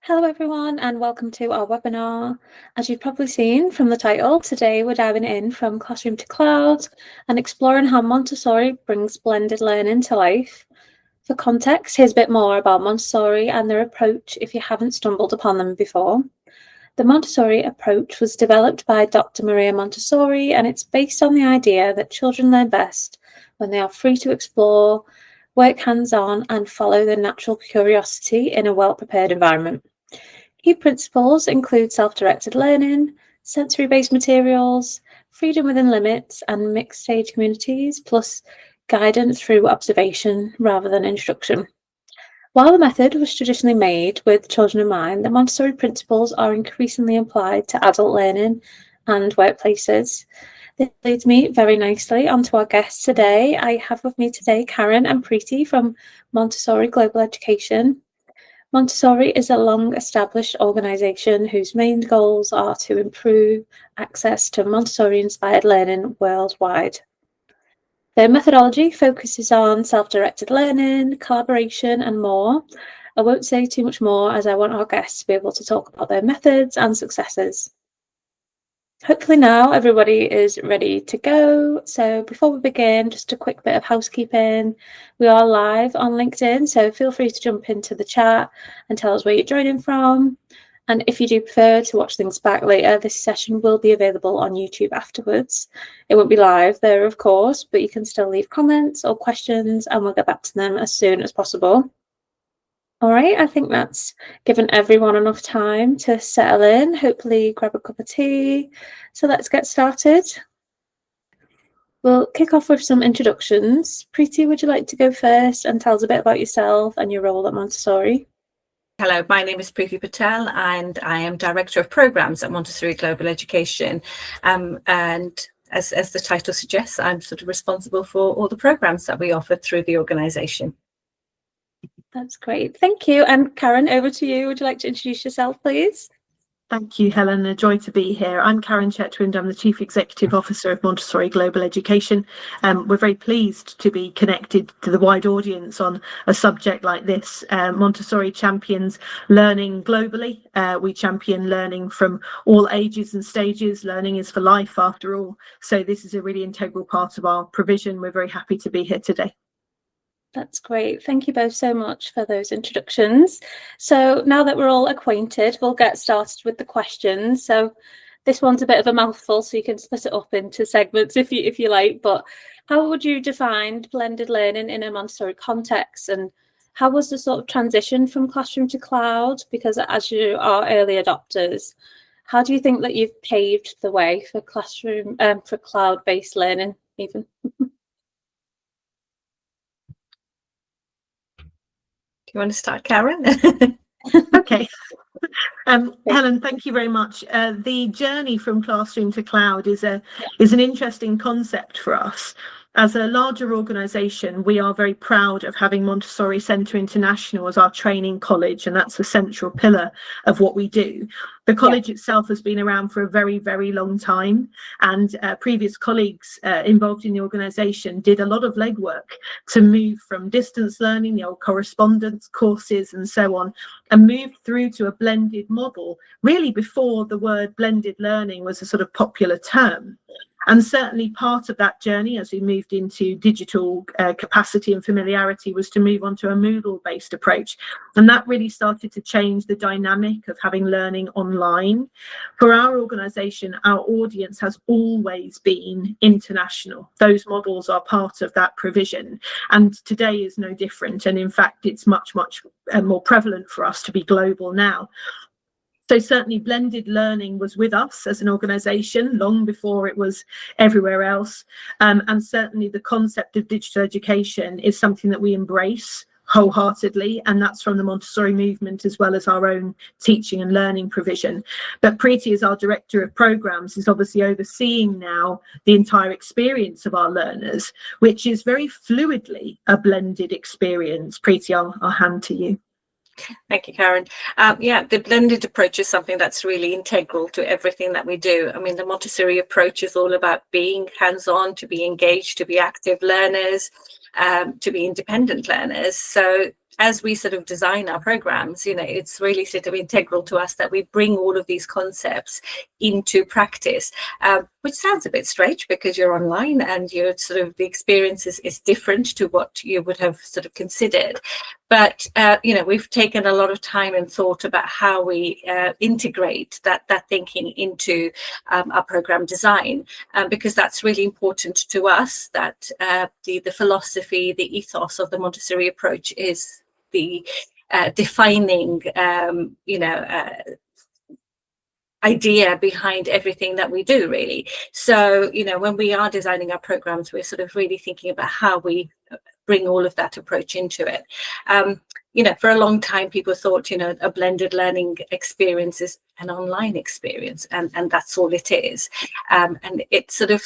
Hello everyone and welcome to our webinar. As you've probably seen from the title, today we're diving in from classroom to cloud and exploring how Montessori brings blended learning to life. For context, here's a bit more about Montessori and their approach if you haven't stumbled upon them before. The Montessori approach was developed by Dr. Maria Montessori, and it's based on the idea that children learn best when they are free to explore, work hands-on and follow their natural curiosity in a well-prepared environment. Key principles include self-directed learning, sensory-based materials, freedom within limits, and mixed-age communities, plus guidance through observation rather than instruction. While the method was traditionally made with children in mind, the Montessori principles are increasingly applied to adult learning and workplaces. This leads me very nicely onto our guests today. I have with me today Karen and Preeti from Montessori Global Education. Montessori is a long-established organisation whose main goals are to improve access to Montessori-inspired learning worldwide. Their methodology focuses on self-directed learning, collaboration, and more. I won't say too much more as I want our guests to be able to talk about their methods and successes. Hopefully now everybody is ready to go. So before we begin, just a quick bit of housekeeping. We are live on LinkedIn, so feel free to jump into the chat and tell us where you're joining from. And if you do prefer to watch things back later, this session will be available on YouTube afterwards. It won't be live there, of course, but you can still leave comments or questions and we'll get back to them as soon as possible. All right, I think that's given everyone enough time to settle in, hopefully grab a cup of tea. So let's get started. We'll kick off with some introductions. Preeti, would you like to go first and tell us a bit about yourself and your role at Montessori? Hello, my name is Preeti Patel and I am Director of Programs at Montessori Global Education. And as the title suggests, I'm sort of responsible for all the programs that we offer through the organisation. That's great. Thank you. And Karen, over to you. Would you like to introduce yourself, please? Thank you, Helen. A joy to be here. I'm Karen Chetwynd. I'm the Chief Executive Officer of Montessori Global Education. We're very pleased to be connected to the wide audience on a subject like this. Montessori champions learning globally. We champion learning from all ages and stages. Learning is for life, after all. So this is a really integral part of our provision. We're very happy to be here today. That's great. Thank you both so much for those introductions. So now that we're all acquainted, we'll get started with the questions. So this one's a bit of a mouthful, so you can split it up into segments if you like. But how would you define blended learning in a Montessori context? And how was the sort of transition from classroom to cloud? Because as you are early adopters, how do you think that you've paved the way for classroom for cloud-based learning even? Do you want to start, Karen? Okay. Helen, thank you very much. The journey from classroom to cloud is an interesting concept for us. As a larger organisation, we are very proud of having Montessori Centre International as our training college, and that's a central pillar of what we do. The college itself has been around for a very, very long time, and previous colleagues involved in the organisation did a lot of legwork to move from distance learning, the old correspondence courses and so on, and moved through to a blended model, really before the word blended learning was a sort of popular term. And certainly part of that journey as we moved into digital capacity and familiarity was to move on to a Moodle-based approach. And that really started to change the dynamic of having learning online. For our organisation, our audience has always been international. Those models are part of that provision. And today is no different. And in fact, it's much, much more prevalent for us to be global now. So certainly blended learning was with us as an organisation long before it was everywhere else. And certainly the concept of digital education is something that we embrace wholeheartedly, and that's from the Montessori movement as well as our own teaching and learning provision. But Preeti, as our Director of Programmes, is obviously overseeing now the entire experience of our learners, which is very fluidly a blended experience. Preeti, I'll hand to you. Thank you, Karen. The blended approach is something that's really integral to everything that we do. I mean, the Montessori approach is all about being hands-on, to be engaged, to be active learners, to be independent learners. So as we sort of design our programs, it's really sort of integral to us that we bring all of these concepts into practice, which sounds a bit strange because you're online and you're sort of the experience is different to what you would have sort of considered. But we've taken a lot of time and thought about how we integrate that thinking into our program design, because that's really important to us, that the philosophy, the ethos of the Montessori approach is the defining idea behind everything that we do, really. So when we are designing our programs, we're sort of really thinking about how we bring all of that approach into it. For a long time people thought a blended learning experience is an online experience, and that's all it is, and it sort of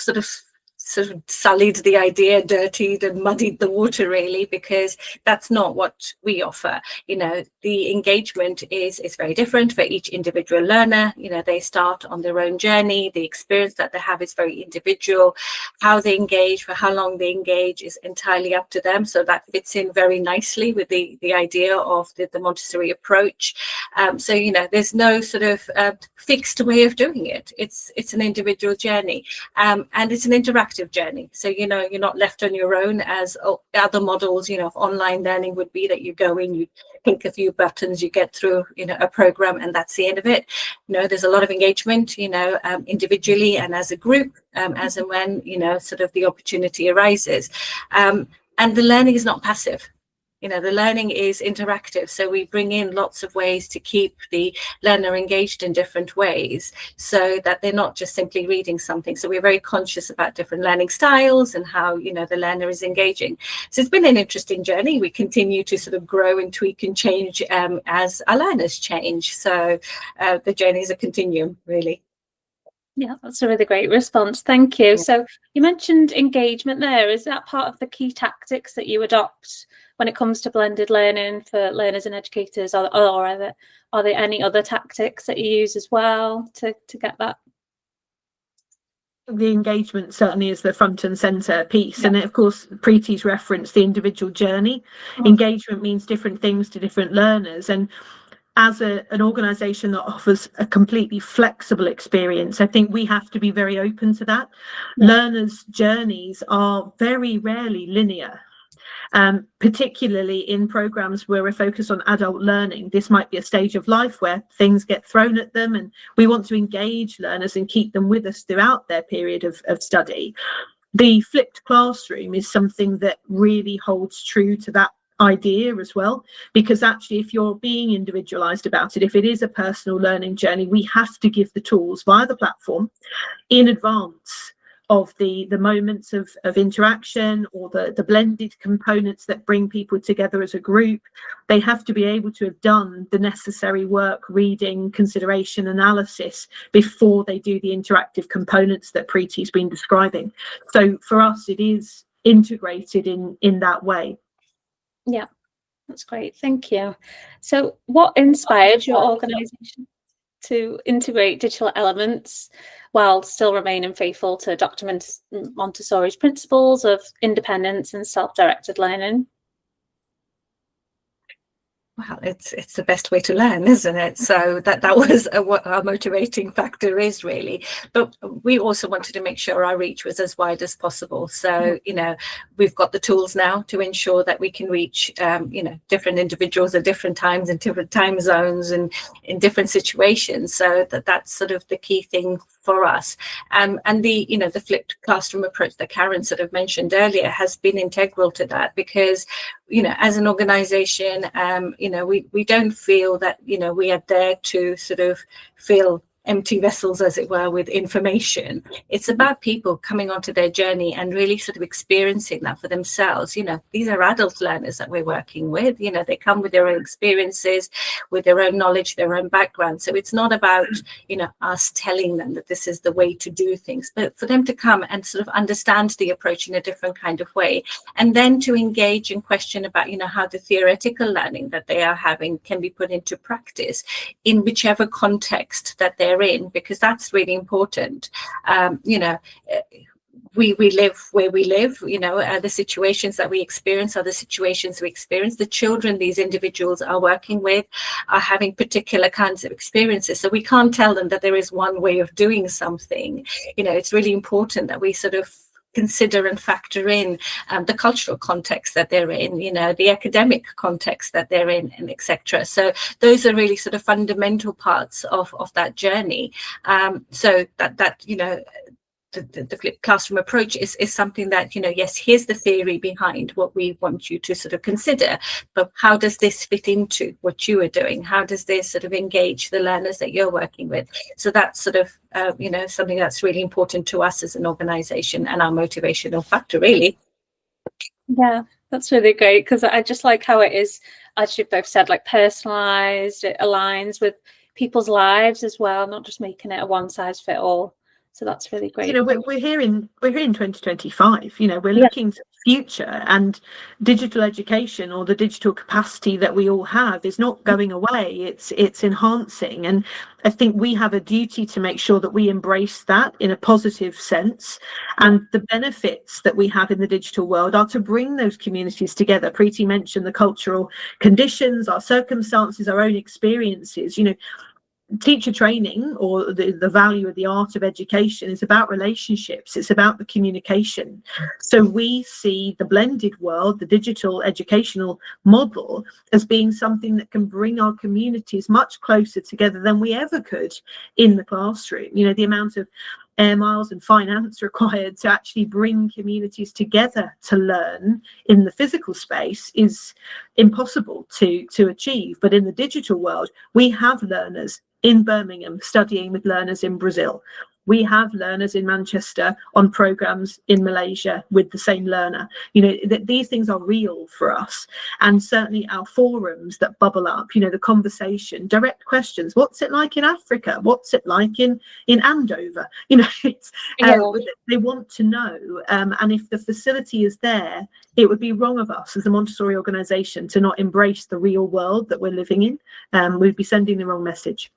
sullied the idea, dirtied and muddied the water, really, because that's not what we offer. The engagement is very different for each individual learner. They start on their own journey. The experience that they have is very individual. How they engage, for how long they engage, is entirely up to them. So that fits in very nicely with the idea of the Montessori approach. So there's no sort of fixed way of doing it. It's an individual journey, and it's an interactive journey. So you're not left on your own as other models of online learning would be, that you go in, you click a few buttons, you get through a program, and that's the end of it. There's a lot of engagement individually and as a group, as and when sort of the opportunity arises, and the learning is not passive. The learning is interactive, so we bring in lots of ways to keep the learner engaged in different ways, so that they're not just simply reading something. So we're very conscious about different learning styles and how the learner is engaging. So it's been an interesting journey. We continue to sort of grow and tweak and change as our learners change. So the journey is a continuum, really. Yeah, that's a really great response. Thank you. So you mentioned engagement there. Is that part of the key tactics that you adopt when it comes to blended learning for learners and educators, or are there any other tactics that you use as well to get that? The engagement certainly is the front and centre piece. And of course, Preeti's referenced the individual journey. Engagement means different things to different learners. And as an organisation that offers a completely flexible experience, I think we have to be very open to that. Learners' journeys are very rarely linear. Particularly in programs where we're focused on adult learning. This might be a stage of life where things get thrown at them, and we want to engage learners and keep them with us throughout their period of study. The flipped classroom is something that really holds true to that idea as well, because actually, if you're being individualized about it, if it is a personal learning journey, we have to give the tools via the platform in advance of the moments of interaction, or the blended components that bring people together as a group. They have to be able to have done the necessary work, reading, consideration, analysis, before they do the interactive components that Preeti's been describing. So for us, it is integrated in that way. Yeah, that's great. Thank you. So what inspired your organisation to integrate digital elements while still remaining faithful to Dr. Montessori's principles of independence and self-directed learning? Well, it's the best way to learn, isn't it? So that was what our motivating factor is, really. But we also wanted to make sure our reach was as wide as possible. So we've got the tools now to ensure that we can reach different individuals at different times, in different time zones, and in different situations. So that's sort of the key thing for us. And the flipped classroom approach that Karen sort of mentioned earlier has been integral to that, because as an organization, we don't feel that we are there to sort of fill empty vessels, as it were, with information. It's about people coming onto their journey and really sort of experiencing that for themselves. These are adult learners that we're working with. They come with their own experiences, with their own knowledge, their own background. So it's not about us telling them that this is the way to do things, but for them to come and sort of understand the approach in a different kind of way, and then to engage and question about how the theoretical learning that they are having can be put into practice in whichever context that they're in, because that's really important. we live where we live, you know, the situations that we experience are the situations we experience. The children these individuals are working with are having particular kinds of experiences. So we can't tell them that there is one way of doing something. You know, it's really important that we sort of consider and factor in the cultural context that they're in, you know, the academic context that they're in, and etc. So those are really sort of fundamental parts of that journey. So that you know, the flipped classroom approach is something that, you know, yes, here's the theory behind what we want you to sort of consider, but how does this fit into what you are doing? How does this sort of engage the learners that you're working with? So that's sort of, you know, something that's really important to us as an organisation and our motivational factor, really. Yeah, that's really great, because I just like how it is, as you've both said, like personalised, it aligns with people's lives as well, not just making it a one size fit all. So that's really great. You know, we're here in 2025. You know, we're looking to the future, and digital education, or the digital capacity that we all have, is not going away. It's enhancing, and I think we have a duty to make sure that we embrace that in a positive sense. And the benefits that we have in the digital world are to bring those communities together. Preeti mentioned the cultural conditions, our circumstances, our own experiences. You know, teacher training, or the value of the art of education, is about relationships. It's about the communication. So we see the blended world, the digital educational model, as being something that can bring our communities much closer together than we ever could in the classroom. You know, the amount of air miles and finance required to actually bring communities together to learn in the physical space is impossible to achieve. But in the digital world, we have learners in Birmingham studying with learners in Brazil. We have learners in Manchester on programs in Malaysia with the same learner. You know, these things are real for us. And certainly our forums that bubble up, you know, the conversation, direct questions. What's it like in Africa? What's it like in Andover? You know, it's, they want to know. And if the facility is there, it would be wrong of us as a Montessori organisation to not embrace the real world that we're living in. We'd be sending the wrong message.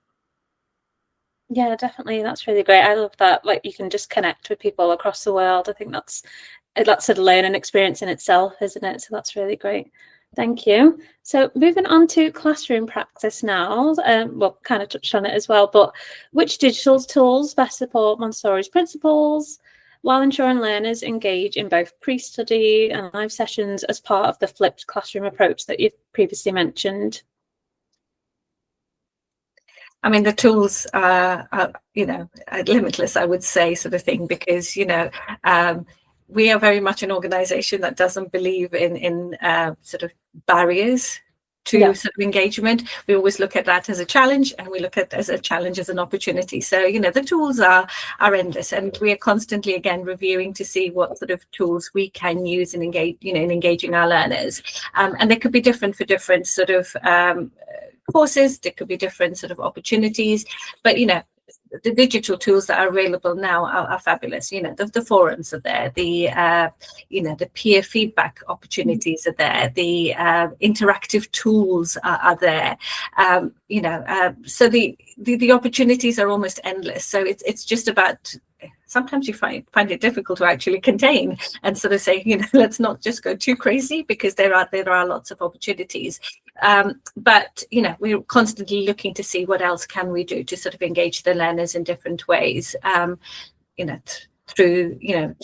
Yeah, definitely. That's really great. I love that. Like, you can just connect with people across the world. I think that's a learning experience in itself, isn't it? So that's really great. Thank you. So moving on to classroom practice now. Well, kind of touched on it as well, but which digital tools best support Montessori's principles while ensuring learners engage in both pre-study and live sessions as part of the flipped classroom approach that you've previously mentioned? I mean, the tools are, you know, limitless, I would say, sort of thing, because, you know, we are very much an organisation that doesn't believe in sort of barriers to sort of engagement. We always look at that as a challenge, and we look at as a challenge as an opportunity. So, you know, the tools are endless, and we are constantly, again, reviewing to see what sort of tools we can use in engaging our learners. And they could be different for different sort of courses. There could be different sort of opportunities, but, you know, the digital tools that are available now are fabulous. You know, the forums are there, the you know, the peer feedback opportunities are there, the interactive tools are there. You know, so the opportunities are almost endless. So it's just about, sometimes you find it difficult to actually contain and sort of say, you know, let's not just go too crazy, because there are lots of opportunities. But, you know, we're constantly looking to see what else can we do to sort of engage the learners in different ways, you know, through, you know,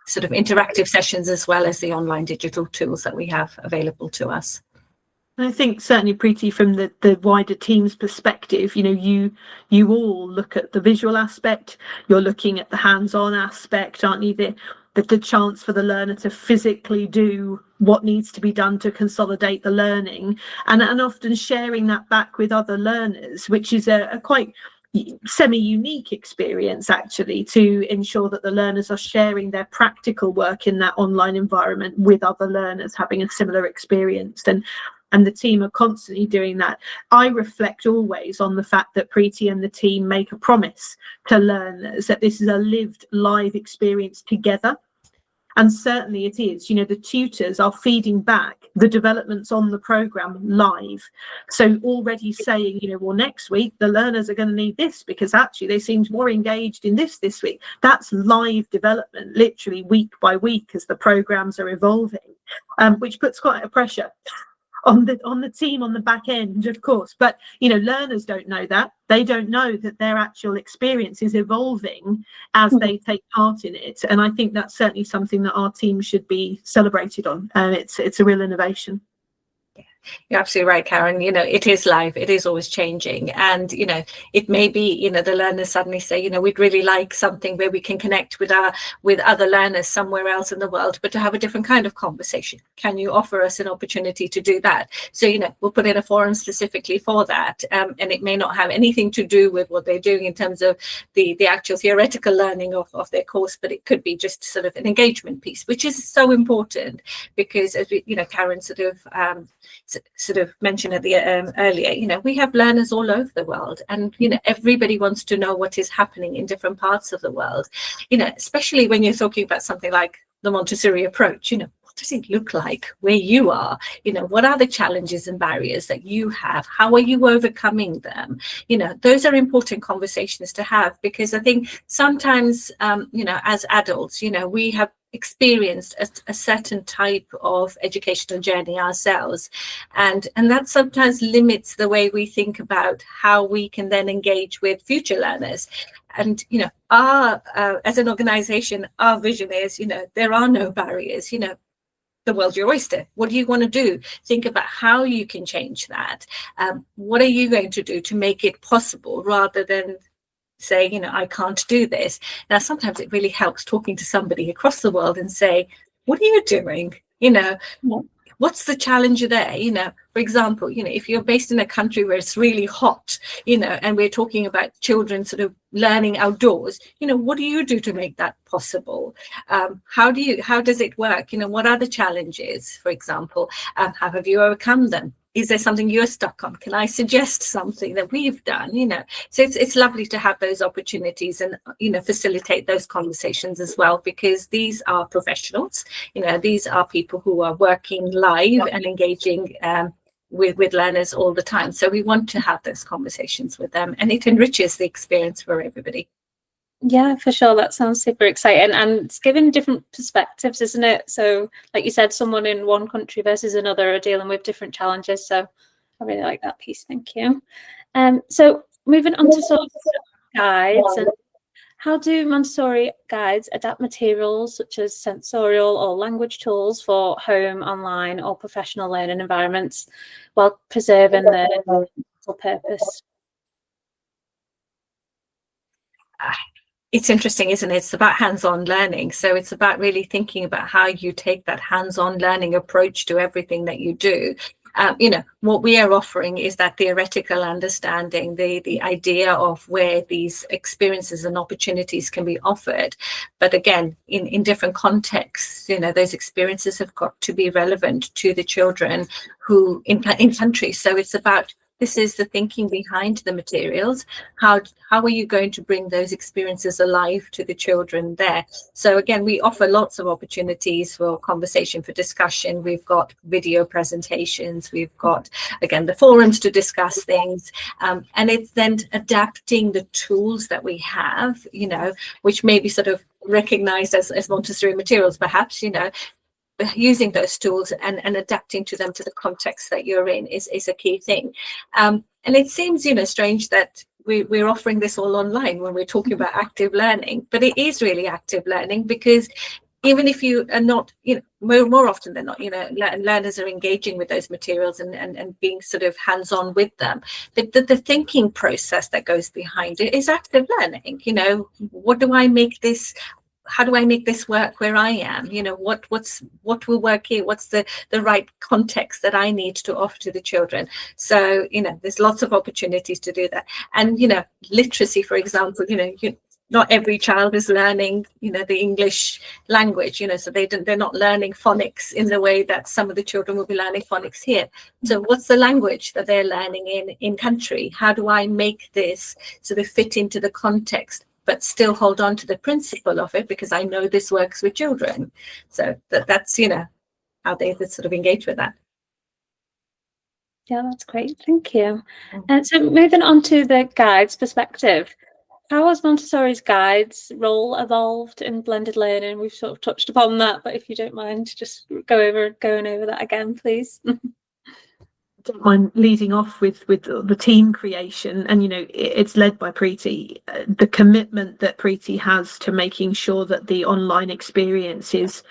sort of interactive sessions, as well as the online digital tools that we have available to us. I think certainly, Preeti, from the wider team's perspective, you know, you all look at the visual aspect, you're looking at the hands-on aspect, aren't you? The chance for the learner to physically do what needs to be done to consolidate the learning, and often sharing that back with other learners, which is a quite semi-unique experience, actually, to ensure that the learners are sharing their practical work in that online environment with other learners having a similar experience. And the team are constantly doing that. I reflect always on the fact that Preeti and the team make a promise to learners that this is a lived live experience together. And certainly it is, the tutors are feeding back the developments on the programme live. So already saying, well, next week the learners are going to need this because actually they seemed more engaged in this week. That's live development, literally week by week as the programmes are evolving, which puts quite a pressure on the team on the back end, of course. But learners don't know that. They don't know that their actual experience is evolving as they take part in it. And I think that's certainly something that our team should be celebrated on. It's a real innovation. You're absolutely right, Karen. It is live. It is always changing. And, it may be, the learners suddenly say, we'd really like something where we can connect with other learners somewhere else in the world, but to have a different kind of conversation. Can you offer us an opportunity to do that? So, we'll put in a forum specifically for that. And it may not have anything to do with what they're doing in terms of the actual theoretical learning of their course, but it could be just sort of an engagement piece, which is so important because, as we, Karen sort of mentioned at the earlier, we have learners all over the world, and everybody wants to know what is happening in different parts of the world, especially when you're talking about something like the Montessori approach. What does it look like where you are? What are the challenges and barriers that you have? How are you overcoming them? Those are important conversations to have, because I think sometimes as adults, we have experienced a certain type of educational journey ourselves, and that sometimes limits the way we think about how we can then engage with future learners. And our as an organization, our vision is there are no barriers. The world's your oyster. What do you want to do? Think about how you can change that. What are you going to do to make it possible, rather than say, I can't do this. Now, sometimes it really helps talking to somebody across the world and say, what are you doing? What's the challenge there? For example, if you're based in a country where it's really hot, and we're talking about children sort of learning outdoors, what do you do to make that possible? How does it work? What are the challenges, for example? How have you overcome them? Is there something you're stuck on? Can I suggest something that we've done? So it's lovely to have those opportunities and, facilitate those conversations as well, because these are professionals, these are people who are working live and engaging with learners all the time. So we want to have those conversations with them, and it enriches the experience for everybody. Yeah, for sure. That sounds super exciting, and it's giving different perspectives, isn't it? So like you said, someone in one country versus another are dealing with different challenges. So I really like that piece. Thank you. So moving on to sort of guides, and how do Montessori guides adapt materials such as sensorial or language tools for home, online or professional learning environments while preserving their purpose? It's interesting, isn't it? It's about hands-on learning. So it's about really thinking about how you take that hands-on learning approach to everything that you do. What we are offering is that theoretical understanding, the idea of where these experiences and opportunities can be offered. But again, in different contexts, those experiences have got to be relevant to the children who in countries. So it's about, this is the thinking behind the materials. How are you going to bring those experiences alive to the children there? So again, we offer lots of opportunities for conversation, for discussion. We've got video presentations. We've got, again, the forums to discuss things. And it's then adapting the tools that we have, which may be sort of recognized as Montessori materials, perhaps, using those tools and adapting to them to the context that you're in is a key thing. And it seems, strange that we're offering this all online when we're talking about active learning, but it is really active learning, because even if you are not, more often than not, learners are engaging with those materials and being sort of hands-on with them. The thinking process that goes behind it is active learning. What do I make this? How do I make this work where I am? What will work here? What's the right context that I need to offer to the children? So, there's lots of opportunities to do that. And, literacy, for example, not every child is learning, the English language, so they're not learning phonics in the way that some of the children will be learning phonics here. So what's the language that they're learning in country? How do I make this sort of fit into the context but still hold on to the principle of it because I know this works with children. So that's, you know, how they sort of engage with that. Yeah, that's great. Thank you. And so moving on to the guides perspective, how has Montessori's guides role evolved in blended learning? We've sort of touched upon that, but if you don't mind, just going over that again, please. Don't mind leading off with the team creation, and you know, it's led by Preeti. The commitment that Preeti has to making sure that the online experience is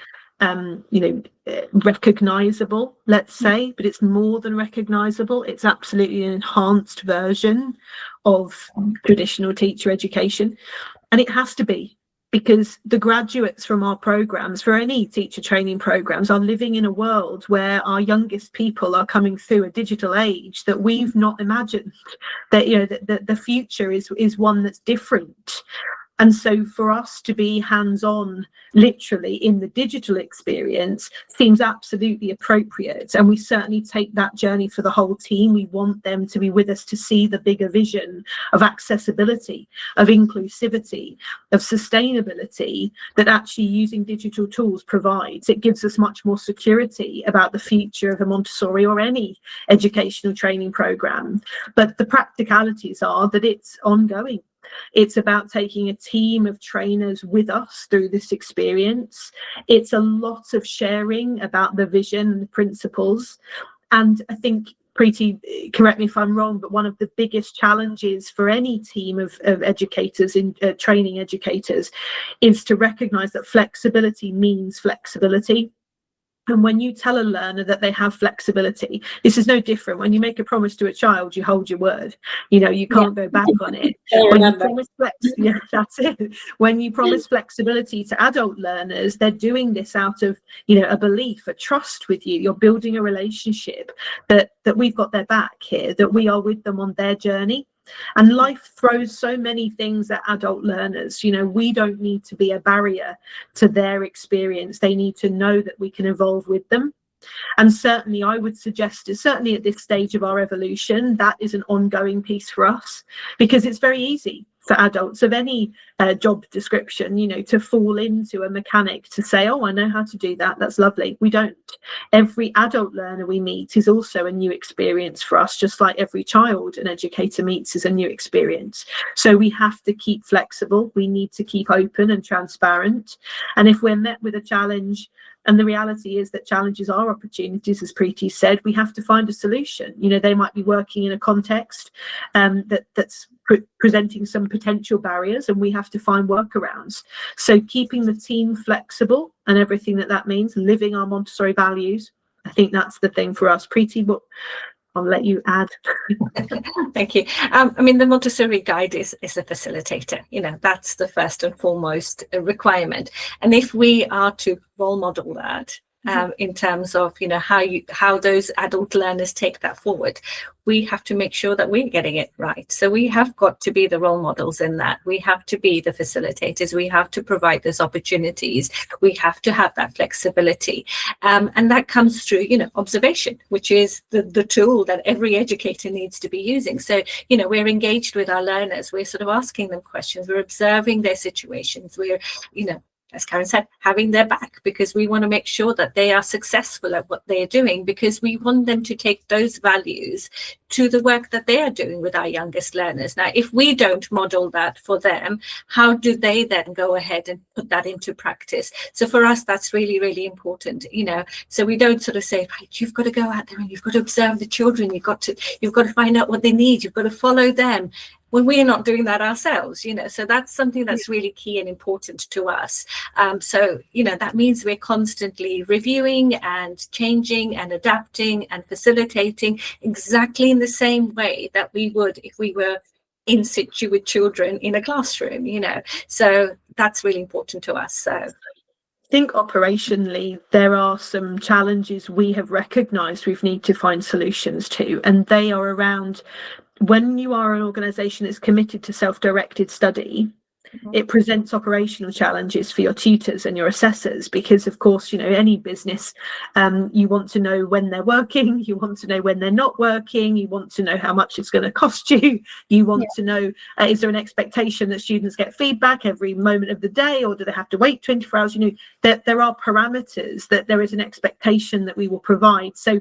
recognizable, let's say, but it's more than recognizable. It's absolutely an enhanced version of traditional teacher education, and it has to be, because the graduates from our programs, for any teacher training programs, are living in a world where our youngest people are coming through a digital age that we've not imagined. That, you know, the future is one that's different. And so for us to be hands-on, literally in the digital experience, seems absolutely appropriate. And we certainly take that journey for the whole team. We want them to be with us to see the bigger vision of accessibility, of inclusivity, of sustainability that actually using digital tools provides. It gives us much more security about the future of a Montessori or any educational training program. But the practicalities are that it's ongoing. It's about taking a team of trainers with us through this experience. It's a lot of sharing about the vision and the principles. And I think, Preeti, correct me if I'm wrong, but one of the biggest challenges for any team of educators, in training educators, is to recognise that flexibility means flexibility. And when you tell a learner that they have flexibility, this is no different. When you make a promise to a child, you hold your word. You know, you can't go back on it. When you promise that's it. When you promise flexibility to adult learners, they're doing this out of, you know, a belief, a trust with you. You're building a relationship that we've got their back here, that we are with them on their journey. And life throws so many things at adult learners. You know, we don't need to be a barrier to their experience. They need to know that we can evolve with them. And certainly I would suggest, certainly at this stage of our evolution, that is an ongoing piece for us, because it's very easy for adults of any job description, you know, to fall into a mechanic, to say, oh, I know how to do that. That's lovely. We don't. Every adult learner we meet is also a new experience for us, just like every child an educator meets is a new experience. So we have to keep flexible. We need to keep open and transparent. And if we're met with a challenge, and the reality is that challenges are opportunities, as Preeti said, we have to find a solution. You know, they might be working in a context that's presenting some potential barriers, and we have to find workarounds. So keeping the team flexible and everything that means, living our Montessori values, I think that's the thing for us. Preeti, but I'll let you add. Thank you. I mean, the Montessori guide is a facilitator. You know, that's the first and foremost requirement. And if we are to role model that, in terms of, you know, how those adult learners take that forward, we have to make sure that we're getting it right. So we have got to be the role models in that. We have to be the facilitators. We have to provide those opportunities. We have to have that flexibility. And that comes through, you know, observation, which is the tool that every educator needs to be using. So, you know, we're engaged with our learners. We're sort of asking them questions. We're observing their situations. We're, you know, as Karen said, having their back, because we want to make sure that they are successful at what they're doing, because we want them to take those values to the work that they are doing with our youngest learners. Now, if we don't model that for them, how do they then go ahead and put that into practice? So for us, that's really, really important, you know. So we don't sort of say, right, you've got to go out there and you've got to observe the children. You've got to find out what they need. You've got to follow them, when we're not doing that ourselves, you know. So that's something that's really key and important to us. So, you know, that means we're constantly reviewing and changing and adapting and facilitating exactly in the same way that we would if we were in situ with children in a classroom, you know. So that's really important to us. So I think operationally there are some challenges we have recognised we need to find solutions to, and they are around, when you are an organisation that's committed to self-directed study, it presents operational challenges for your tutors and your assessors, because of course, you know, any business, you want to know when they're working, you want to know when they're not working, you want to know how much it's going to cost you, you want to know, is there an expectation that students get feedback every moment of the day, or do they have to wait 24 hours? You know, that there are parameters, that there is an expectation that we will provide. So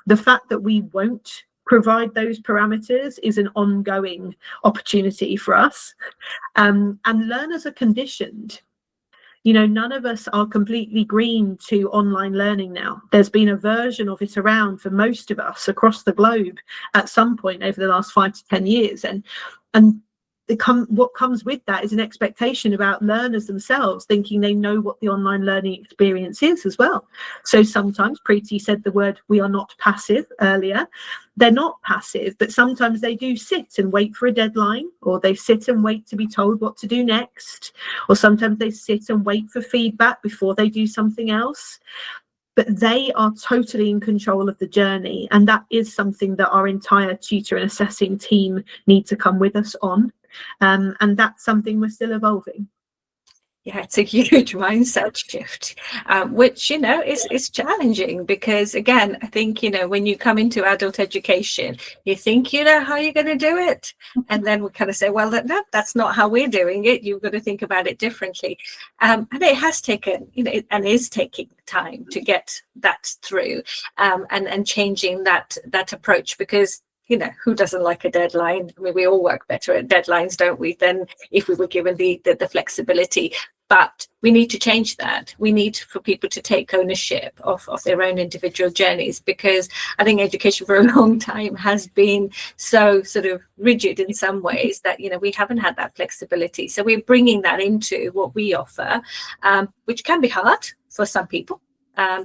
the fact that we won't provide those parameters is an ongoing opportunity for us. And learners are conditioned. You know, none of us are completely green to online learning now. There's been a version of it around for most of us across the globe at some point over the last 5 to 10 years. And what comes with that is an expectation about learners themselves thinking they know what the online learning experience is as well. So sometimes, Preeti said the word, we are not passive earlier. They're not passive, but sometimes they do sit and wait for a deadline, or they sit and wait to be told what to do next, or sometimes they sit and wait for feedback before they do something else. But they are totally in control of the journey, and that is something that our entire tutor and assessing team need to come with us on. And that's something we're still evolving. Yeah, it's a huge mindset shift, which, you know, is challenging, because, again, I think, you know, when you come into adult education, you think you know how you're going to do it. And then we kind of say, well, that's not how we're doing it. You've got to think about it differently. And it has taken, you know, and is taking time to get that through, and changing that approach, because, you know, who doesn't like a deadline? I mean, we all work better at deadlines, don't we, than if we were given the flexibility. But we need to change that. We need for people to take ownership of their own individual journeys, because I think education for a long time has been so sort of rigid in some ways that, you know, we haven't had that flexibility. So we're bringing that into what we offer, which can be hard for some people,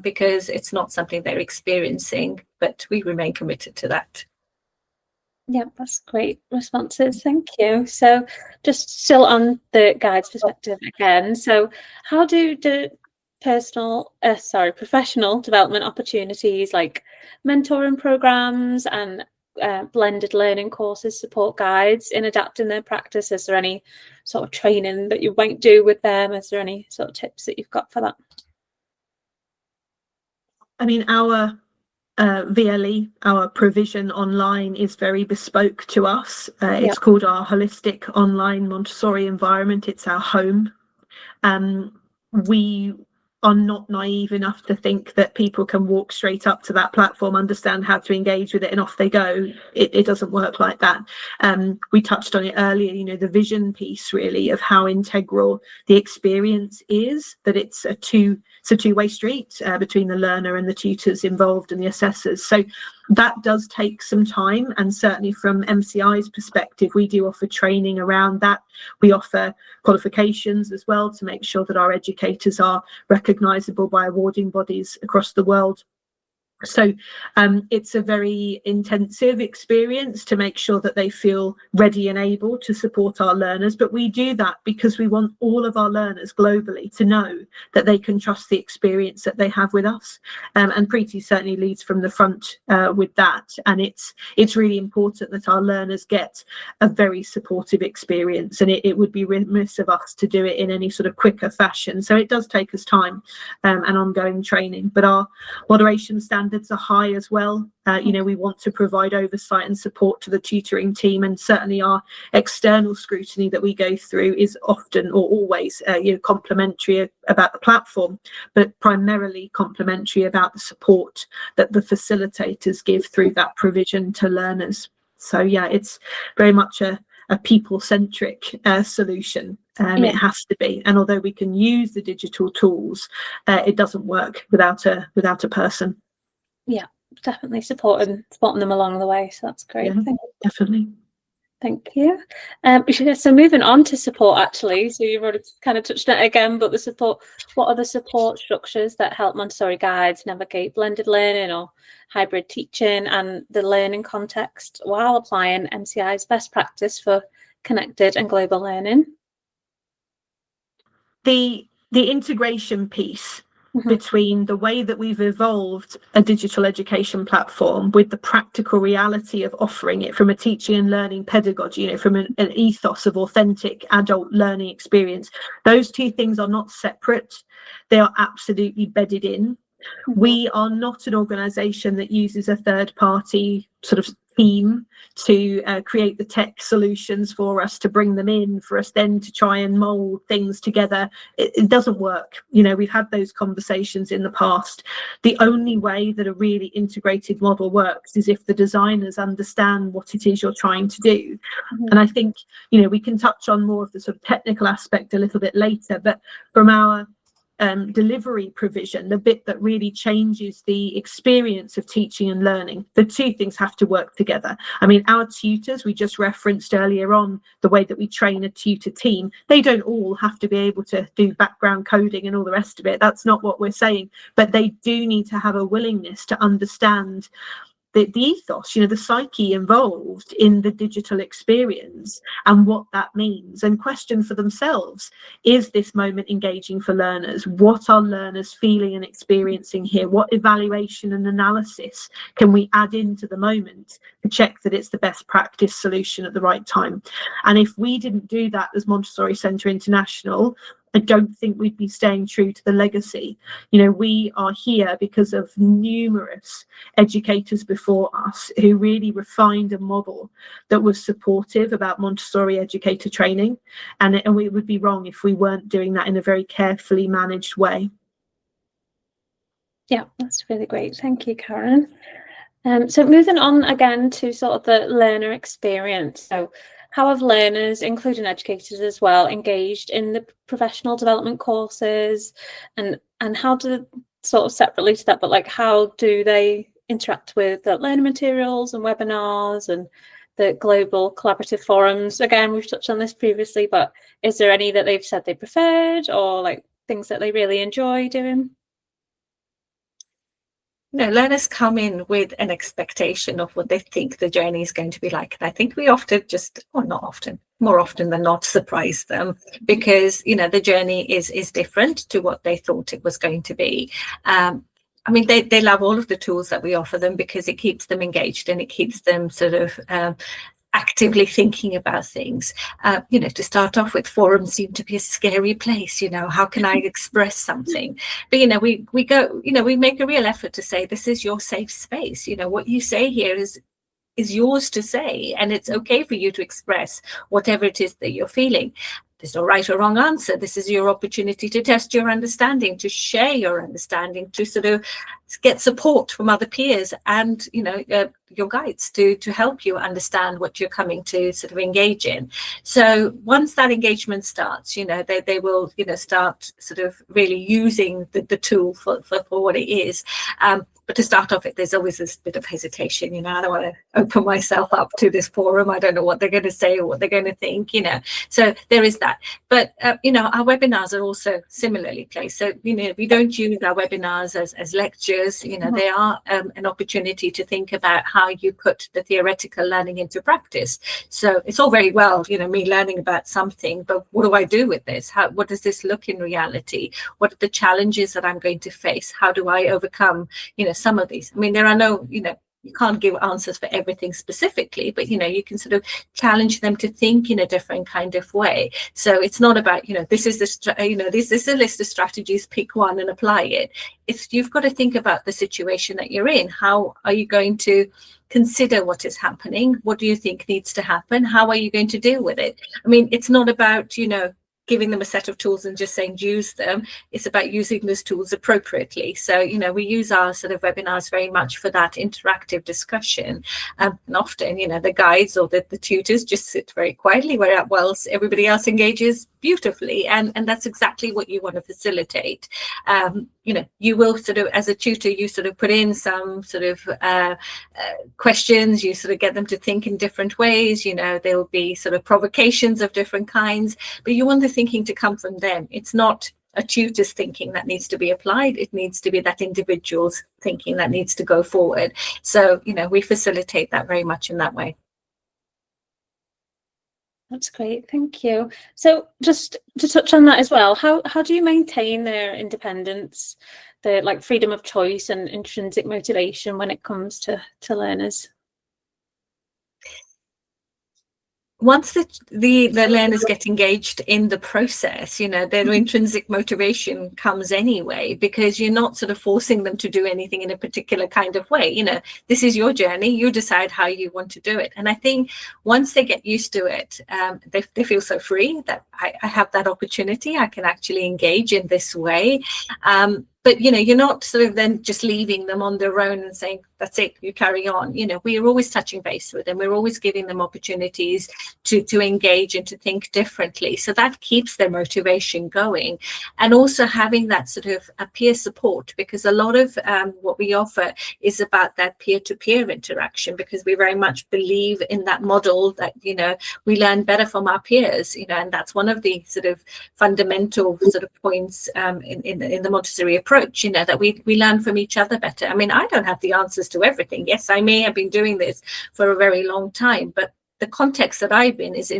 because it's not something they're experiencing, but we remain committed to that. Yeah, that's great responses. Thank you. So just still on the guide's perspective again. So how do the professional development opportunities like mentoring programs and blended learning courses support guides in adapting their practice? Is there any sort of training that you might do with them? Is there any sort of tips that you've got for that? I mean, our VLE, our provision online, is very bespoke to us. It's called our holistic online Montessori environment. It's our home. We are not naive enough to think that people can walk straight up to that platform, understand how to engage with it, and off they go. It doesn't work like that. We touched on it earlier, you know, the vision piece really of how integral the experience is, that it's a two-way street between the learner and the tutors involved and the assessors. So that does take some time, and certainly from MCI's perspective, we do offer training around that. We offer qualifications as well to make sure that our educators are recognisable by awarding bodies across the world. So it's a very intensive experience to make sure that they feel ready and able to support our learners. But we do that because we want all of our learners globally to know that they can trust the experience that they have with us. And Preeti certainly leads from the front with that. And it's really important that our learners get a very supportive experience. And it would be remiss of us to do it in any sort of quicker fashion. So it does take us time and ongoing training. But our moderation standards are high as well. You know, we want to provide oversight and support to the tutoring team, and certainly our external scrutiny that we go through is often or always complimentary about the platform, but primarily complimentary about the support that the facilitators give through that provision to learners. So yeah, it's very much a people-centric solution. It has to be, and although we can use the digital tools, it doesn't work without a person. Yeah, definitely supporting them along the way. So that's great. Yeah, definitely. Thank you. So moving on to support, actually. So you've already kind of touched on it again, but the support, what are the support structures that help Montessori guides navigate blended learning or hybrid teaching and the learning context while applying MCI's best practice for connected and global learning? The integration piece between the way that we've evolved a digital education platform with the practical reality of offering it from a teaching and learning pedagogy, you know, from an ethos of authentic adult learning experience. Those two things are not separate. They are absolutely bedded in. We are not an organisation that uses a third party sort of team to create the tech solutions for us, to bring them in, for us then to try and mould things together. It doesn't work. You know, we've had those conversations in the past. The only way that a really integrated model works is if the designers understand what it is you're trying to do. And I think, you know, we can touch on more of the sort of technical aspect a little bit later, but from our delivery provision, the bit that really changes the experience of teaching and learning, the two things have to work together. I mean, our tutors, we just referenced earlier on the way that we train a tutor team, they don't all have to be able to do background coding and all the rest of it. That's not what we're saying, but they do need to have a willingness to understand the ethos, you know, the psyche involved in the digital experience and what that means, and question for themselves, is this moment engaging for learners? What are learners feeling and experiencing here? What evaluation and analysis can we add into the moment to check that it's the best practice solution at the right time? And if we didn't do that as Montessori Centre International, I don't think we'd be staying true to the legacy. You know, we are here because of numerous educators before us who really refined a model that was supportive about Montessori educator training. And we would be wrong if we weren't doing that in a very carefully managed way. Yeah, that's really great. Thank you, Karen. So moving on again to sort of the learner experience. So how have learners, including educators as well, engaged in the professional development courses, and how do, sort of separately to that, but like how do they interact with the learning materials and webinars and the global collaborative forums? Again, we've touched on this previously, but is there any that they've said they preferred, or like things that they really enjoy doing? No, learners come in with an expectation of what they think the journey is going to be like. And I think we often just, or not often, more often than not, surprise them, because, you know, the journey is different to what they thought it was going to be. I mean, they love all of the tools that we offer them because it keeps them engaged and it keeps them sort of actively thinking about things. You know, to start off with, forums seem to be a scary place. You know, how can I express something? But, you know, we go, you know, we make a real effort to say, this is your safe space. You know, what you say here is yours to say, and it's okay for you to express whatever it is that you're feeling. There's no right or wrong answer. This is your opportunity to test your understanding, to share your understanding, to sort of get support from other peers and, you know, your guides to help you understand what you're coming to sort of engage in. So once that engagement starts, you know, they will, you know, start sort of really using the tool for what it is. But to start off, there's always this bit of hesitation. You know, I don't want to open myself up to this forum. I don't know what they're going to say or what they're going to think, you know. So there is that. But, you know, our webinars are also similarly placed. So, you know, we don't use our webinars as lectures. You know, they are an opportunity to think about how you put the theoretical learning into practice. So it's all very well, you know, me learning about something, but what do I do with this? What does this look in reality? What are the challenges that I'm going to face? How do I overcome, you know, some of these? I mean, there are no, you know, you can't give answers for everything specifically, but, you know, you can sort of challenge them to think in a different kind of way. So it's not about, you know, this is the, you know, this is a list of strategies, pick one and apply it. It's, you've got to think about the situation that you're in. How are you going to consider what is happening? What do you think needs to happen? How are you going to deal with it? I mean, it's not about, you know, giving them a set of tools and just saying use them. It's about using those tools appropriately. So, you know, we use our sort of webinars very much for that interactive discussion. And often, you know, the guides or the tutors just sit very quietly whilst everybody else engages beautifully. And that's exactly what you want to facilitate. You know, you will sort of, as a tutor, you sort of put in some sort of questions, you sort of get them to think in different ways. You know, there will be sort of provocations of different kinds, but you want the thinking to come from them. It's not a tutor's thinking that needs to be applied. It needs to be that individual's thinking that needs to go forward. So, you know, we facilitate that very much in that way. That's great, thank you. So just to touch on that as well, how do you maintain their independence, the like freedom of choice and intrinsic motivation when it comes to learners? Once the learners get engaged in the process, you know, their intrinsic motivation comes anyway, because you're not sort of forcing them to do anything in a particular kind of way. You know, this is your journey, you decide how you want to do it. And I think once they get used to it, they feel so free that I have that opportunity, I can actually engage in this way. But, you know, you're not sort of then just leaving them on their own and saying, that's it, you carry on. You know, we are always touching base with them. We're always giving them opportunities to engage and to think differently. So that keeps their motivation going. And also having that sort of a peer support, because a lot of what we offer is about that peer-to-peer interaction, because we very much believe in that model that, you know, we learn better from our peers, you know, and that's one of the sort of fundamental sort of points in the Montessori approach. You know, that we learn from each other better. I mean, I don't have the answers to everything. Yes, I may have been doing this for a very long time, but the context that I've been is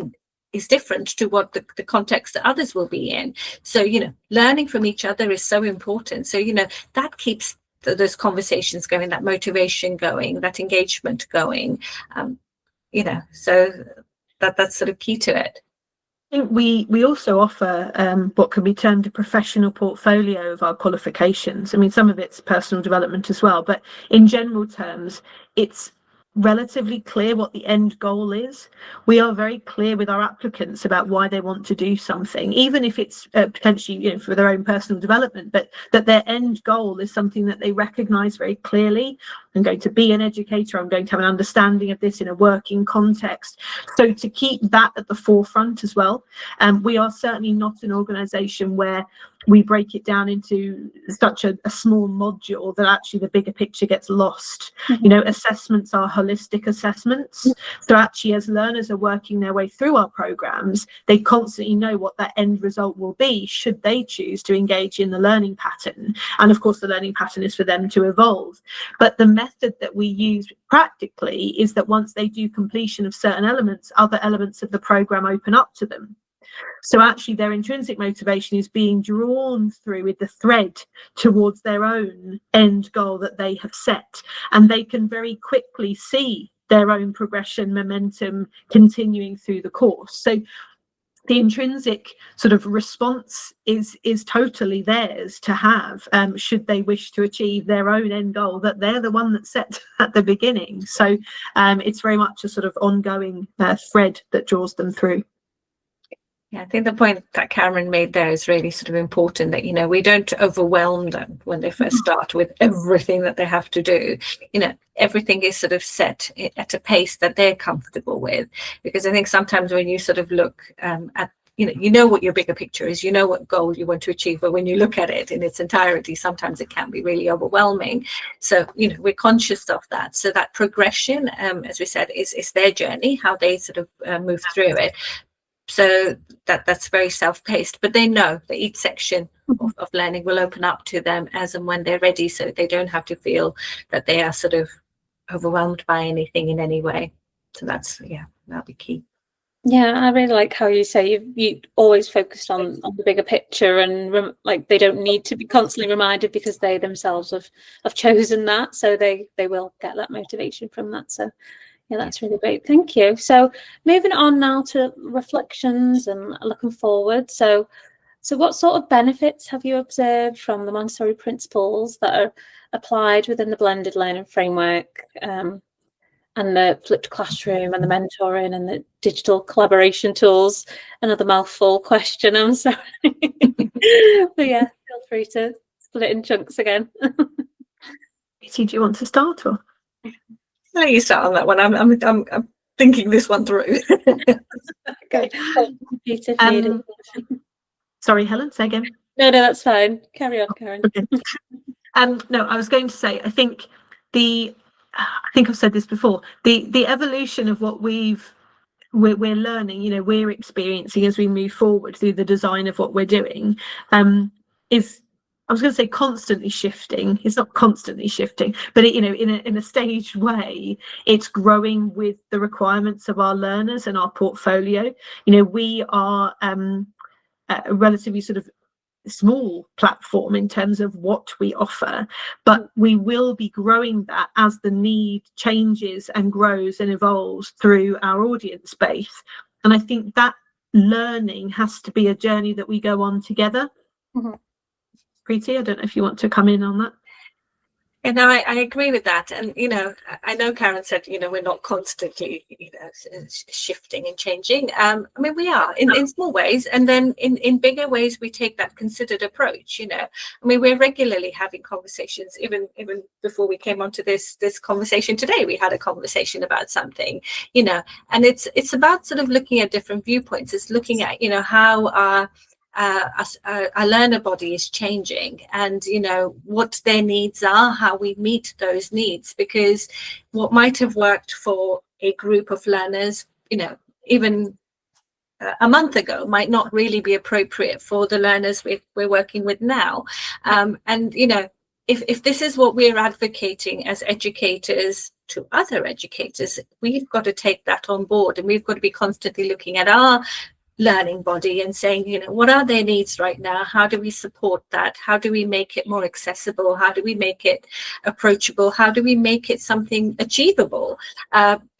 different to what the context that others will be in. So, you know, learning from each other is so important. So, you know, that keeps those conversations going, that motivation going, that engagement going. You know, so that's sort of key to it. I think we also offer what can be termed a professional portfolio of our qualifications. I mean, some of it's personal development as well, but in general terms, it's relatively clear what the end goal is. We are very clear with our applicants about why they want to do something, even if it's potentially, you know, for their own personal development, but that their end goal is something that they recognize very clearly. I'm going to be an educator, I'm going to have an understanding of this in a working context. So to keep that at the forefront as well. We are certainly not an organization where we break it down into such a small module that actually the bigger picture gets lost. You know, assessments are holistic assessments. So actually, as learners are working their way through our programs, they constantly know what that end result will be should they choose to engage in the learning pattern. And of course, the learning pattern is for them to evolve. But the method that we use practically is that once they do completion of certain elements, other elements of the program open up to them. So actually their intrinsic motivation is being drawn through with the thread towards their own end goal that they have set, and they can very quickly see their own progression momentum continuing through the course. So the intrinsic sort of response is totally theirs to have, should they wish to achieve their own end goal that they're the one that's set at the beginning. So it's very much a sort of ongoing thread that draws them through. Yeah, I think the point that Cameron made there is really sort of important, that, you know, we don't overwhelm them when they first start with everything that they have to do. You know, everything is sort of set at a pace that they're comfortable with, because I think sometimes when you sort of look at, you know what your bigger picture is, you know what goal you want to achieve, but when you look at it in its entirety, sometimes it can be really overwhelming. So, you know, we're conscious of that. So that progression, as we said, is their journey, how they sort of move through it. So that's very self-paced, but they know that each section of learning will open up to them as and when they're ready, so they don't have to feel that they are sort of overwhelmed by anything in any way. So that's, yeah, that'll be key. Yeah, I really like how you say you always focused on the bigger picture, and like they don't need to be constantly reminded, because they themselves have chosen that, so they will get that motivation from that. So yeah, that's really great. Thank you. So moving on now to reflections and looking forward. So what sort of benefits have you observed from the Montessori principles that are applied within the blended learning framework, and the flipped classroom and the mentoring and the digital collaboration tools? Another mouthful question, I'm sorry. But yeah, feel free to split in chunks again. Preeti, do you want to start, or? Let you start on that one. I'm thinking this one through. Okay. Sorry, Helen, say again. No, that's fine. Carry on, Karen. Okay. No, I was going to say, I think I've said this before, the evolution of what we're learning, you know, we're experiencing as we move forward through the design of what we're doing, is I was going to say constantly shifting. It's not constantly shifting, but it, in a staged way, it's growing with the requirements of our learners and our portfolio. We are a relatively sort of small platform in terms of what we offer, but we will be growing that as the need changes and grows and evolves through our audience base. And I think that learning has to be a journey that we go on together. Preeti, I don't know if you want to come in on that. And I agree with that. And, I know Karen said, we're not constantly, shifting and changing. I mean, we are in small ways. And then in bigger ways, we take that considered approach, I mean, we're regularly having conversations, even before we came onto this conversation today, we had a conversation about something, and it's about sort of looking at different viewpoints. It's looking at, how our learner body is changing, and what their needs are, how we meet those needs, because what might have worked for a group of learners even a month ago might not really be appropriate for the learners we're working with now. And if this is what we're advocating as educators to other educators, we've got to take that on board, and we've got to be constantly looking at our learning body and saying, what are their needs right now? How do we support that? How do we make it more accessible? How do we make it approachable? How do we make it something achievable?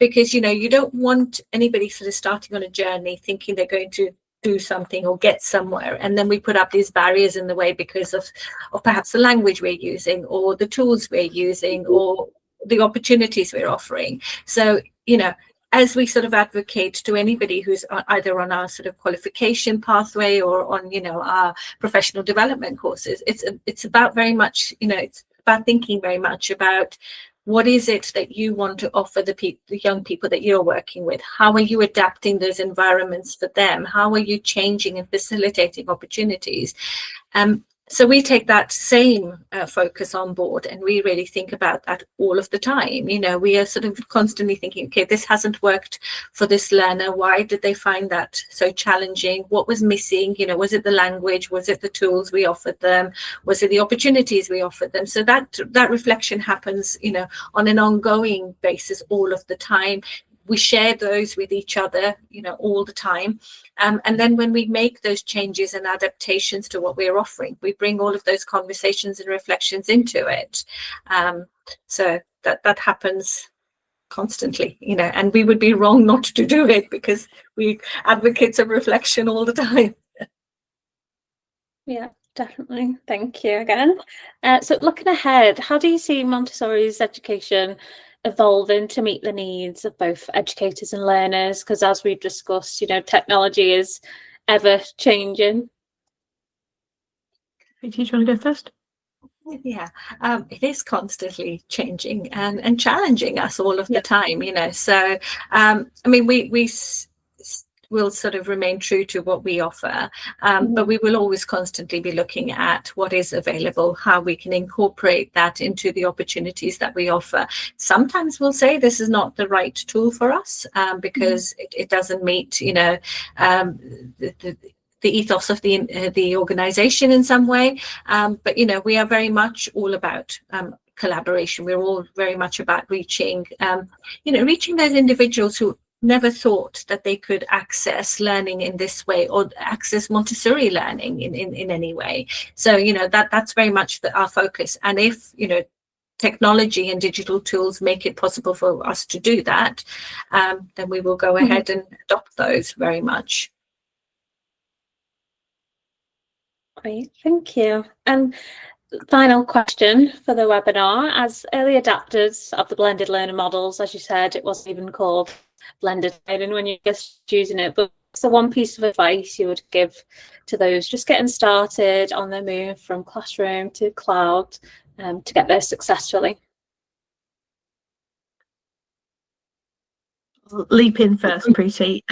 Because, you don't want anybody sort of starting on a journey thinking they're going to do something or get somewhere, and then we put up these barriers in the way because of perhaps the language we're using, or the tools we're using, or the opportunities we're offering. So, as we sort of advocate to anybody who's either on our sort of qualification pathway or on, our professional development courses, it's about very much, it's about thinking very much about what is it that you want to offer the young people that you're working with? How are you adapting those environments for them? How are you changing and facilitating opportunities? So we take that same focus on board, and we really think about that all of the time. We are sort of constantly thinking, okay, this hasn't worked for this learner. Why did they find that so challenging? What was missing? Was it the language? Was it the tools we offered them? Was it the opportunities we offered them? So that reflection happens, on an ongoing basis all of the time. We share those with each other, all the time. And then when we make those changes and adaptations to what we're offering, we bring all of those conversations and reflections into it. So that happens constantly, and we would be wrong not to do it, because we advocates of reflection all the time. Yeah, definitely. Thank you again. So looking ahead, how do you see Montessori's education evolving to meet the needs of both educators and learners? Because as we've discussed, technology is ever changing. Do you want to go first? Yeah, it is constantly changing and challenging us all of the time, So, I mean, we will sort of remain true to what we offer, but we will always constantly be looking at what is available, how we can incorporate that into the opportunities that we offer. Sometimes we'll say this is not the right tool for us, because it doesn't meet, the ethos of the organization in some way, but we are very much all about collaboration. We're all very much about reaching those individuals who never thought that they could access learning in this way, or access Montessori learning in any way. So that's very much our focus. And if technology and digital tools make it possible for us to do that, then we will go ahead and adopt those very much. Great, thank you. And final question for the webinar: as early adapters of the blended learning models, as you said, it wasn't even called blended learning when you're just using it, but what's the one piece of advice you would give to those just getting started on their move from classroom to cloud, to get there successfully? Leap in first, Preeti.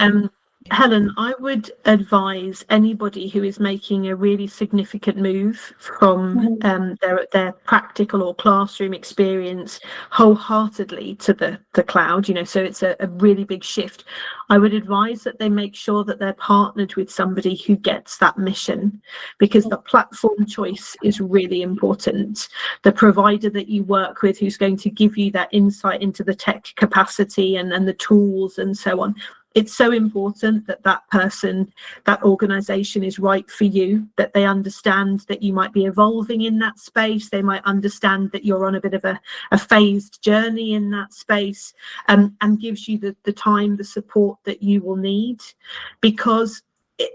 Helen, I would advise anybody who is making a really significant move from their practical or classroom experience wholeheartedly to the cloud, so it's a really big shift. I would advise that they make sure that they're partnered with somebody who gets that mission, because the platform choice is really important. The provider that you work with who's going to give you that insight into the tech capacity and the tools and so on. It's so important that that person, that organisation is right for you, that they understand that you might be evolving in that space. They might understand that you're on a bit of a phased journey in that space, and gives you the time, the support that you will need, because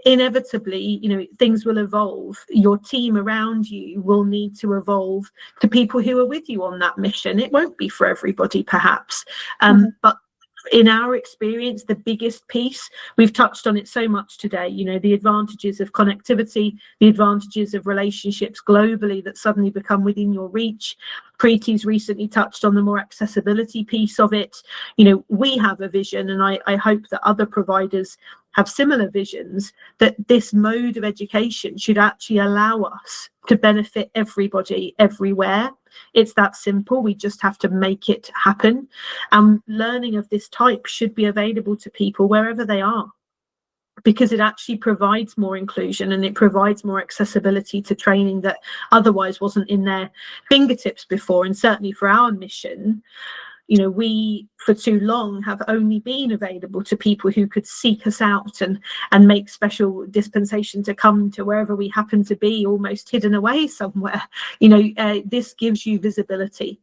inevitably, things will evolve. Your team around you will need to evolve to people who are with you on that mission. It won't be for everybody, perhaps, but in our experience, the biggest piece, we've touched on it so much today, the advantages of connectivity, the advantages of relationships globally that suddenly become within your reach. Preeti's recently touched on the more accessibility piece of it. We have a vision, and I hope that other providers have similar visions, that this mode of education should actually allow us to benefit everybody everywhere. It's that simple. We just have to make it happen. Learning of this type should be available to people wherever they are, because it actually provides more inclusion and it provides more accessibility to training that otherwise wasn't in their fingertips before. And certainly for our mission, we for too long have only been available to people who could seek us out and make special dispensation to come to wherever we happen to be, almost hidden away somewhere. This gives you visibility.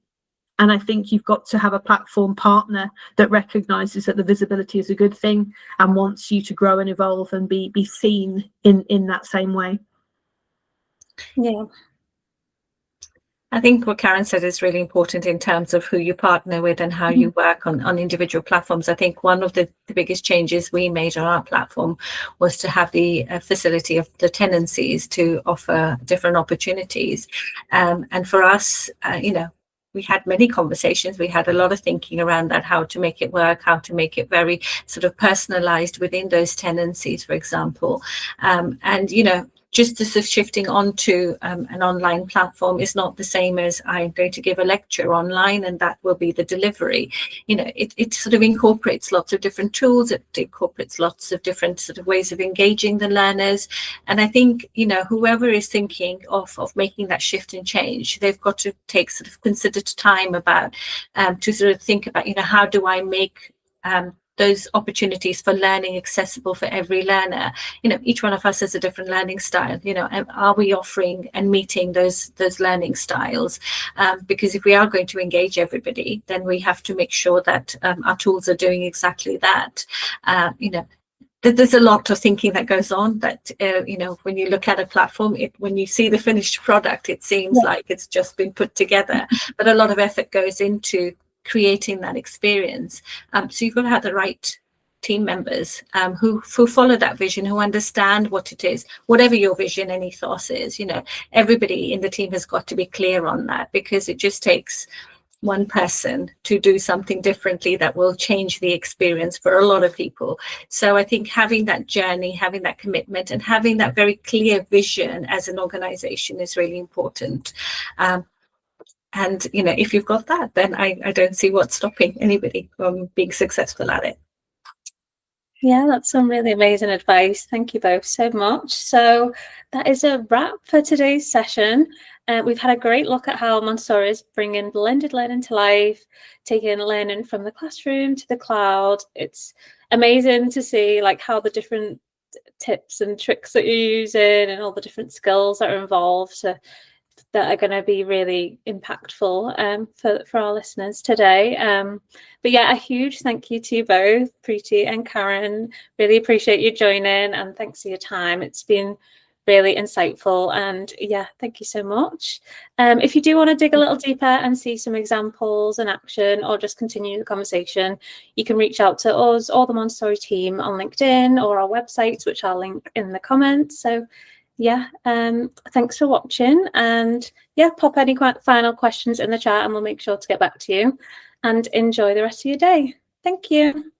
And I think you've got to have a platform partner that recognises that the visibility is a good thing and wants you to grow and evolve and be seen in that same way. Yeah. I think what Karen said is really important in terms of who you partner with and how you work on individual platforms. I think one of the biggest changes we made on our platform was to have the facility of the tenancies to offer different opportunities. And for us, we had many conversations. We had a lot of thinking around that, how to make it work, how to make it very sort of personalized within those tenancies, for example. Just this of shifting onto an online platform is not the same as I'm going to give a lecture online and that will be the delivery. It sort of incorporates lots of different tools. It incorporates lots of different sort of ways of engaging the learners. And I think, whoever is thinking of making that shift and change, they've got to take sort of considered time about to sort of think about, how do I make those opportunities for learning accessible for every learner. Each one of us has a different learning style. Are we offering and meeting those learning styles? Because if we are going to engage everybody, then we have to make sure that our tools are doing exactly that. There's a lot of thinking that goes on that, when you look at a platform, when you see the finished product, it seems like it's just been put together, but a lot of effort goes into creating that experience. So you've got to have the right team members who follow that vision, who understand what it is, whatever your vision and ethos is. Everybody in the team has got to be clear on that, because it just takes one person to do something differently that will change the experience for a lot of people. So I think having that journey, having that commitment, and having that very clear vision as an organization is really important. And, if you've got that, then I don't see what's stopping anybody from being successful at it. Yeah, that's some really amazing advice. Thank you both so much. So that is a wrap for today's session. We've had a great look at how Montessori is bringing blended learning to life, taking learning from the classroom to the cloud. It's amazing to see how the different tips and tricks that you're using and all the different skills that are involved that are going to be really impactful for our listeners today. But yeah, a huge thank you to you both, Preeti and Karen. Really appreciate you joining, and thanks for your time. It's been really insightful, and yeah, thank you so much. If you do want to dig a little deeper and see some examples in action, or just continue the conversation, you can reach out to us or the Montessori team on LinkedIn or our websites, which I'll link in the comments. So yeah, thanks for watching, and yeah, pop any final questions in the chat and we'll make sure to get back to you, and enjoy the rest of your day. Thank you.